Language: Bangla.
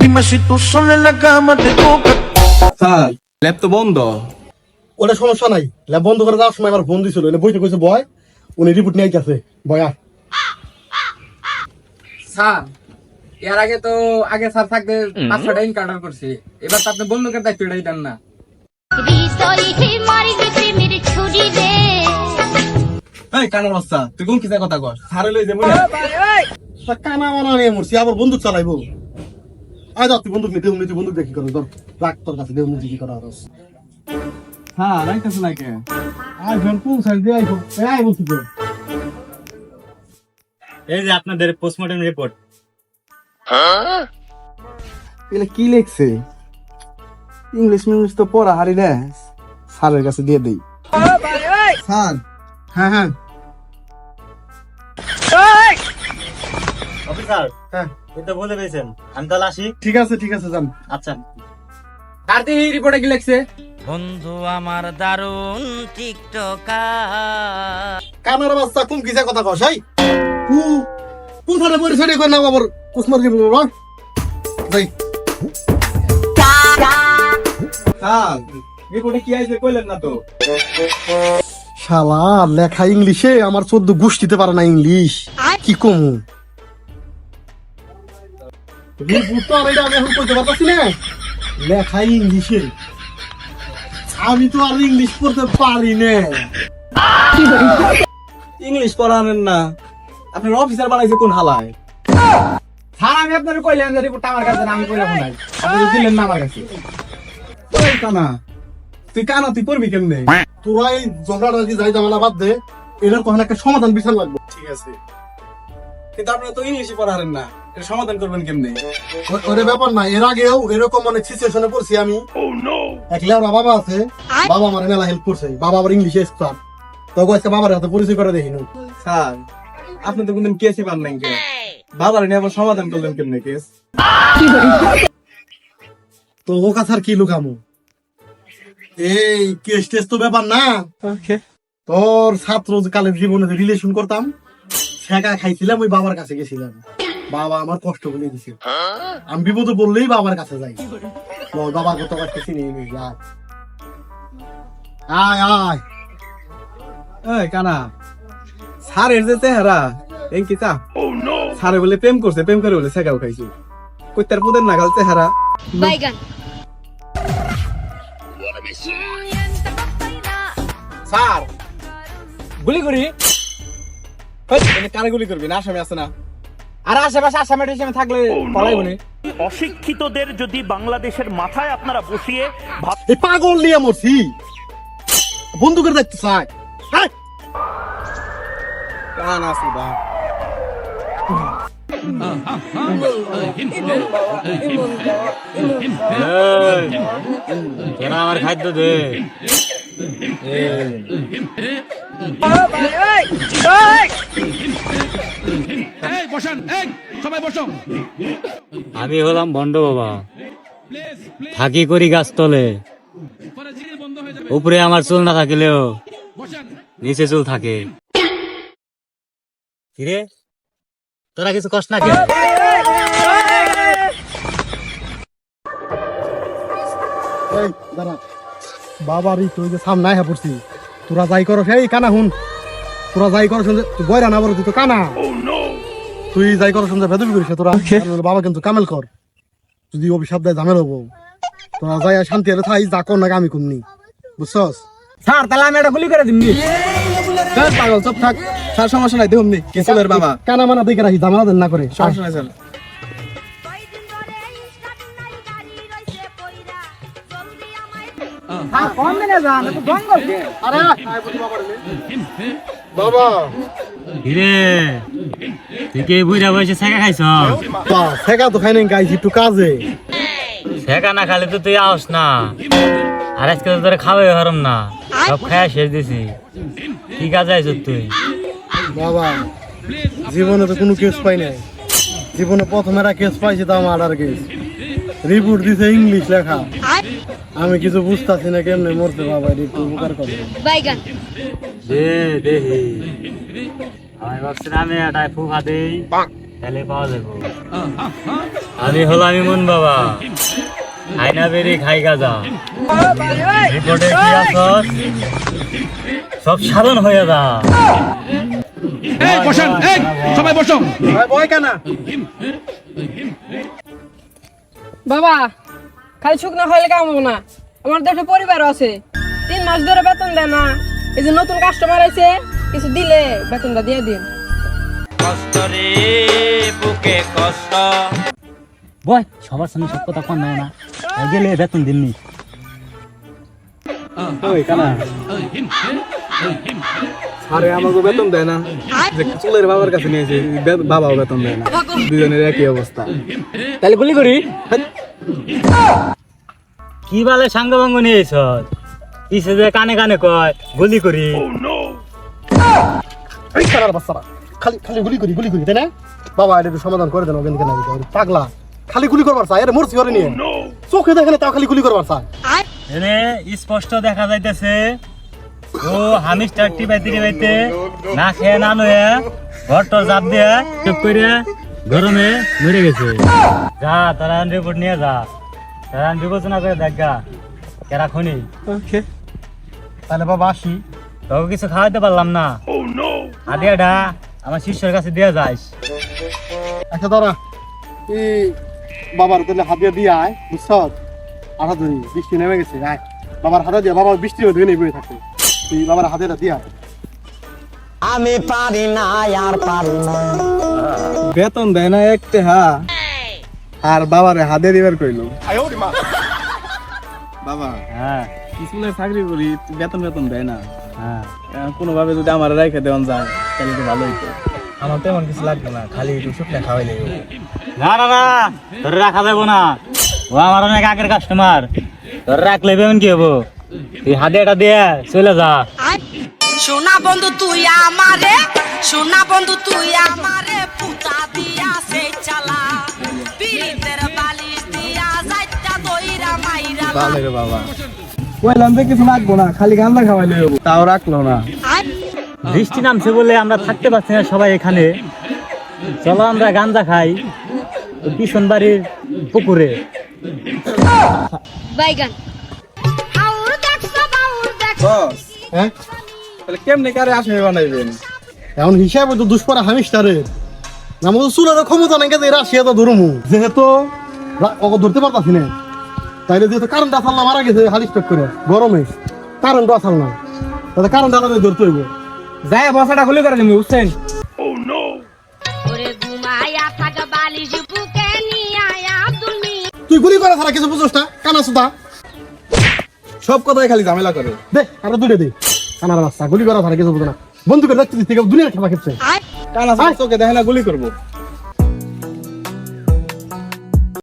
Dime si tú sola en la cama te toca. Sir lab তো বন্ধ। ওটা সমস্যা নাই, ল্যাব বন্ধ করে যাওয়ার সময় আমার ফোন দিছিল, এনে বইতে কইছে বয়, উনি রিপোর্ট নিয়ে আইতাছে, বয় আয়। স্যার এর আগে তো স্যার থাকতে 5-6টা ইনকাউন্টার করছি, এবার তো আপনি বন্দুকের দায়িত্বটা দিতেন না। এই কানার বাচ্চা তুই কোন কিসের কথা কর? স্যারে লই যে মনে তা কানা মানা নিয়ে মরছি, আবার বন্দুক চালাইবো। আয় যা, তুই বন্দুক নিতে তুই বন্দুক দেখি করে ধর, রাখ তোর কাছে, দেহ কি করা আর। হ্যাঁ রাইতেছ না কে? আয় ফোন পৌঁছাই দিয়ে আইবো, আয় বলছি তো। এই যে আপনাদের পোস্টমর্টম রিপোর্ট। এগুলো কি লিখছে? ইংলিশ মিংলিশ তো পড়া হারি না, স্যারের কাছে দিয়ে দেই। স্যার হ্যাঁ হ্যাঁ অফিসার হ্যাঁ, এটা বলে পেয়েছেন, আমি তাহলে আসি। ঠিক আছে যান। আচ্ছা আর তুই রিপোর্টে কি লিখছে? বন্ধু আমার দারুণ টিকটকার। কানার বাচ্চা কোন কিসের কথা কস? এই কোন থানে পরিচয় করে নাও, আবার কুসমার দিব না যাই। স্যার রিপোর্টে কি আইছে কইলেন না তো? শালা লেখা ইংলিশে, আমার 14 গোষ্ঠীতে পারে না ইংলিশ, কি কমু রিপোর্ট তো আমি এখন কইতে পারতাছি না, লেখা ইংলিশে, আমি তো আর ইংলিশ পড়তে পারি না। ইংলিশ পড়ানেন না, আপনার অফিসার বানাইছে কোন হালায়? স্যার আমি আপনাকে কইলাম যে রিপোর্টটা আমার কাছে না, আমি কইলাম নাই, আপনি দিলেন না আমার কাছে। ওই কানা তুই পড়বি কেমনে? তোরা এই ঝগড়াটা যদি যাই ঝামেলা বাদ দে, এটার কখন একটা সমাধান বিচার লাগবে। ঠিক আছে, কিন্তু আপনারা তো ইংলিশই পড়ারেন না, এর সমাধান করবেন কেমনে? ওরে ব্যাপার না, এর আগেও এরকম অনেক সিচুয়েশনে পড়ছি আমি। এক লেওরা বাবা আছে, বাবা আমার মেলা হেল্প করছে, বাবা আবার ইংলিশে এক্সপার্ট, তো আজকে বাবার হাতে পরিচয় করে দেখিন। স্যার আপনি তো কোনদিন কেসই পান নাই কে? বাবার নিয়ে আবার সমাধান করলেন কেমনে কেস? তো ও কাছার কি লুকামু, এই কেস টেস তো ব্যাপার না। তোর ছাত্র কালের জীবনে রিলেশন করতাম, শেখা খাইছিলাম, ওই বাবার কাছে গেছিলাম, বাবা আমার কষ্ট বলে দিছিল, আমি বিপদে বললেই বাবার কাছে যাই, বাবা কত কষ্ট চিনি আয় আয়। এই কানা স্যারের যে চেহারা এঙ্কিতা, স্যারে বলে প্রেম করছে, প্রেম করে বলে শেখাও খাইছে, কইতার পুদের নাগাল চেহারা। স্যার গুলি করি? কারে গুলি করবি না? আসামি আছে না? আর আশেপাশে আসামি টাসামি থাকলে পড়াইব না। অশিক্ষিতদের যদি বাংলাদেশের মাথায় আপনারা বসিয়ে এই পাগল নিয়ে মরছি, বন্দুকের দায়িত্ব চাই। কান আছে বা কেন আমার খাদ্য দে। আমি হলাম ভণ্ড বাবা, থাকি করি গাছতলে, উপরে আমার চুল না থাকিলেও নিচে চুল থাকে। কিরে তোরা কিছু কষ্ট না কে? বাবারই তুই যে সামনে হ্যাঁ পড়ছি, তোরা যাই করো সেই কানা হুন, তোরা যাই করো শুনছে তুই বয়রা না বড়, তুই তো কানা, তুই যাই করো শুনছে ভেদবি করিস তোরা। বাবা কিন্তু কামেল কর, যদি অভিশাপ দেয় ঝামেলা হবো, তোরা যাই শান্তি হলে থাই, যা কর নাকি আমি করনি, বুঝছস? স্যার তাহলে আমি একটা গুলি করে দিমনি। পাগল চুপ থাক, স্যার সমস্যা নাই দেখুন নি কেসের বাবা, কানা মানা দেখে রাখি, ঝামেলা দেন না করে। সমস্যা নাই স্যার। বাবা কিরে তুই কে বুড়া বয়সে শেখা খাইছ? শেখা তো খাই নাই, গাইছি একটু কাজে। শেখা না খালে তো তুই আস না, আর আজকে তো তোরা খাওয়াই হারম না, সব খায়া শেষ দিছি। কি কাজে আইছ তুই? বাবা জীবনে তো কোনো কেস পাই নাই, জীবনে প্রথম একটা কেস পাইছি, তাও মার্ডার কেস, রিপোর্ট দিছে ইংলিশ লেখা, আমি কিছু বুঝতেছি না কেমনে মরতে। বাবা একটু উপকার করবে। দে দেখি, আমি ভাবছিলাম আমি এটাই ফুফা দেই, তাহলে পাওয়া যাবো। আমি হলাম ইমন বাবা, খাই না বেরি খাই গাজা। রিপোর্টে কি আসস সব সাধন হয়ে যা। ভাই বয় কানা বাবা খালি শুকনো খাইলে কাম হবে না, আমার দেশে পরিবার আছে, 3 মাস ধরে বেতন দেয় না। এই যে নতুন কাস্টমার আছে, কিছু দিলে বেতনটা দিয়ে দিন। কষ্ট রে বুকে কষ্ট। বয় সবার সামনে সব কথা কন না, গেলে বেতন দিননি। ওই কানা আরে আমাকে বেতন দেয় না, যে চুলের বাবার কাছে নিয়েছে বাবাও বেতন দেয় না, দুজনের একই অবস্থা। তাহলে গুলি করি। কি বলে সাঙ্গ ভাঙ্গ নিয়েছ, পিছে যে কানে কানে কয় গুলি করি। এই সারার বাচ্চারা খালি খালি গুলি করি তাই না? বাবা এটা একটু সমাধান করে দেন, ওখান থেকে না পাগলা খালি গুলি করবার চাই। আরে মরছি করে নিয়ে চোখে দেখে না, তাও খালি গুলি করবার চাই। এনে স্পষ্ট দেখা যাইতেছে ও হামিস্টার টিপাইতে না খেয়ে না নয়ে ঘরটা জাপ দিয়ে চুপ করে গরমে মরে গেছে। যা তারা রিপোর্ট নিয়ে যা, তারা বিবেচনা করে দেখ গা কেরা খনি। তাহলে বাবা আসি। তোকে কিছু খাওয়াইতে পারলাম না, আদিয়াটা আমার শিষ্যের কাছে দিয়ে যাস। আচ্ছা দাঁড়া, এই বাবার তাহলে হাতে দিয়ে আয়, বুঝছ? আঠা ধরি বৃষ্টি নেমে গেছে, আয় বাবার হাতে দিয়ে, বাবা বৃষ্টির মধ্যে নেই বয়ে থাকে, তুই বাবার হাতেটা দিয়ে আয়। আমি পারি না আর পারি না। বেতন দেয় না একটা আর বাবারে হাতে দিবার কইলো। বাবা হ্যাঁ স্কুলে চাকরি করি, বেতন দেয় না, হ্যাঁ কোনোভাবে যদি আমার রেখে দেওয়া যায় তাহলে তো ভালোই তো। আমার তেমন কিছু লাগবে না, খালি একটু শুকনা খাওয়াইলে হবে। না না না, তোর রাখা যাবো না, ও আমার অনেক আগের কাস্টমার, তোর রাখলে বেমন কি হবো? তুই হাতে এটা দিয়ে চলে যা। সোনা বন্ধু তুই আমারে, সোনা বন্ধু তুই আমারে পুতা দিয়া সে চালা, পীরিতের বালি দিয়া যাইতা দইরা মাইরা। ভালো রে বাবা, কইলাম যে কিছু লাগবো না, খালি গান্দা খাওয়াইলে হবো, তাও রাখলো না। বৃষ্টি নামছে বলে আমরা থাকতে পারছি না সবাই এখানে। চলো আমরা গাঁজা খাই ওই পিছন বাড়ির পুকুরে। বাইগান আউর দেখছো বাউর দেখছো। বস হ্যাঁ তাহলে কেমনে কারে আসে বানাইবেন? এখন হিসাবে তো দুষ্পরা হামিস্টারের না, মতো চুলের ক্ষমতা নাই গেছে, রাশিয়া তো ধরমু যেহেতু ওকে ধরতে পারতাছি না, তাইলে যেহেতু কারেন্ট আসাল্লা মারা গেছে হালিস্টক করে গরমে, কারেন্ট আসাল না, তাহলে কারেন্ট আলাদা ধরতে হইব। যাই বসাটা খুলে করে নিবি, বুঝছেন? ওরে ঘুমায়া থাক বালিশ বুকে নিয়া আব্দুল মি। তুই গুলি করা ছাড়া কিছু বুঝোস না, কানা সুতা সব কথাই খালি ঝামেলা করে। দে, আরো দুটো দে, কানার বাচ্চা গুলি করা ছাড়া কিছু বুঝো না, বন্ধুকে দেখতে দিতে দুনিয়া খেলা খেলছে। কানা চোখে দেখে না গুলি করবো।